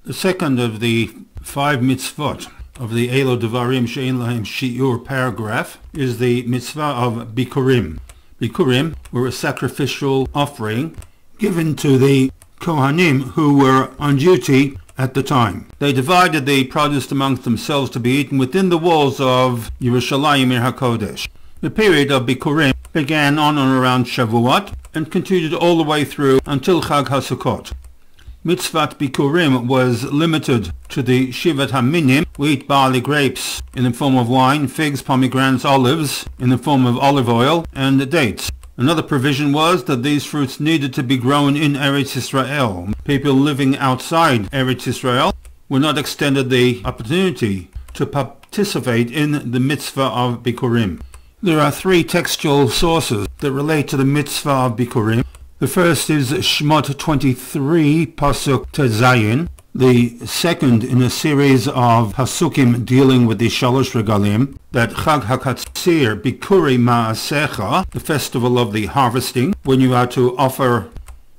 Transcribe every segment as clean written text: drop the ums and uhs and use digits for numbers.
The second of the 5 mitzvot of the Elo Devarim She'ein Lahem Shi'ur paragraph is the mitzvah of Bikkurim. Bikkurim were a sacrificial offering given to the Kohanim who were on duty at the time. They divided the produce amongst themselves to be eaten within the walls of Yerushalayim Ir HaKodesh. The period of Bikkurim began on and around Shavuot and continued all the way through until Chag HaSukkot. Mitzvat Bikkurim was limited to the Shivat HaMinim, wheat, barley, grapes in the form of wine, figs, pomegranates, olives in the form of olive oil, and dates. Another provision was that these fruits needed to be grown in Eretz Israel. People living outside Eretz Israel were not extended the opportunity to participate in the mitzvah of Bikkurim. There are 3 textual sources that relate to the mitzvah of Bikkurim. The first is Shmot 23, Pasuk Tezayin. The second in a series of Pasukim dealing with the Shalosh Regalim, that Chag HaKatzir Bikuri Ma'asecha, the festival of the harvesting, when you are to offer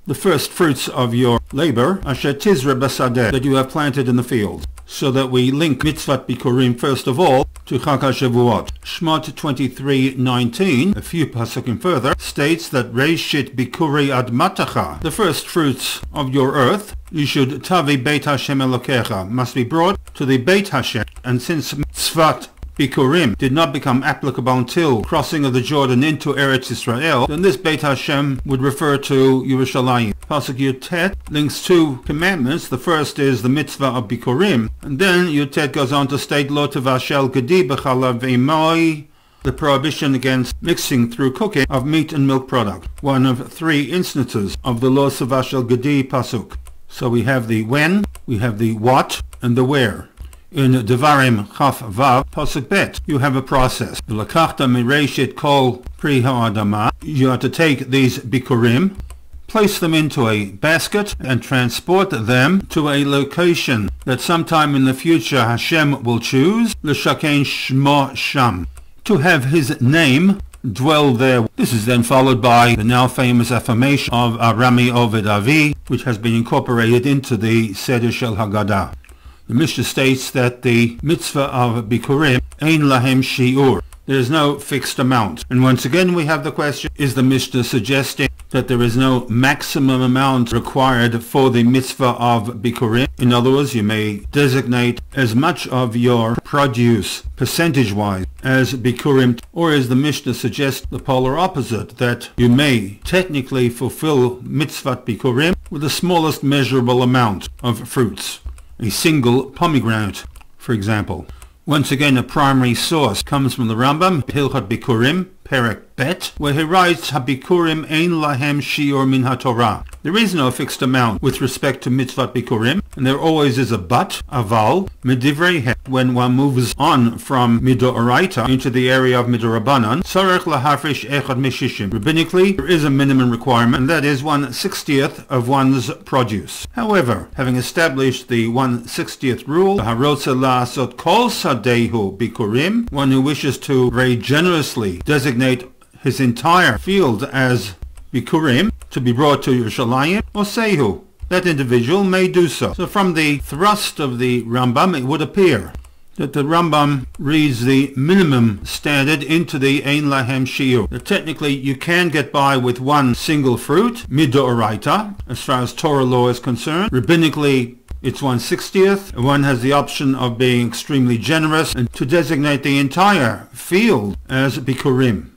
the first fruits of your labor, Asher Tizra Basadeh, that you have planted in the field. So that we link Mitzvat Bikkurim first of all to Chag HaShavuot. Shmot 23:19, a few pasukim further, states that Reishit Bikuri Admatacha, the first fruits of your earth, you should Tavi Beit Hashem Elokecha, must be brought to the Beit Hashem. And since Mitzvat Bikkurim did not become applicable until crossing of the Jordan into Eretz Israel, then this Beit Hashem would refer to Yerushalayim. Pasuk Yutet links 2 commandments. The first is the mitzvah of Bikkurim, and then Yutet goes on to state Lo tevashel gedi b'chalav v'imoi, the prohibition against mixing through cooking of meat and milk product, one of 3 instances of the Lo tevashel gedi pasuk. So we have the when, we have the what, and the where. In Devarim Chaf Vav Pasuk Bet, you have a process. L'kachta mireshit kol pri ha'adama. You are to take these Bikkurim, place them into a basket, and transport them to a location that sometime in the future Hashem will choose, l'shakein shmo sham, to have his name dwell there. This is then followed by the now famous affirmation of Arami Oved Avi, which has been incorporated into the Seder Shel Haggadah. The Mishnah states that the mitzvah of Bikkurim, ein lahem shi'ur. There is no fixed amount. And once again we have the question, is the Mishnah suggesting that there is no maximum amount required for the mitzvah of Bikkurim? In other words, you may designate as much of your produce percentage-wise as Bikkurim, or is the Mishnah suggest the polar opposite, that you may technically fulfill mitzvah Bikkurim with the smallest measurable amount of fruits? A single pomegranate, for example. Once again, a primary source comes from the Rambam, Hilchot Bikkurim, Perek Bet, where he writes, HaBikkurim ein lahem shiur min haTorah. There is no fixed amount with respect to Mitzvat Bikkurim, and there always is a but, aval, medivrei he. When one moves on from Midoraita into the area of Midorabanan, Sarech lahafresh echad mishishim. Rabbinically, there is a minimum requirement, and that is 1/60th of one's produce. However, having established the 1/60th rule, harotze la'asot kol sadehu Bikkurim, one who wishes to very generously designate his entire field as Bikkurim to be brought to Yerushalayim, or Sehu, that individual may do so. So from the thrust of the Rambam, it would appear that the Rambam reads the minimum standard into the Ein Lahem Shiur. That technically you can get by with one single fruit, Midoraita, as far as Torah law is concerned. Rabbinically, it's 1/60th. One has the option of being extremely generous and to designate the entire field as Bikkurim.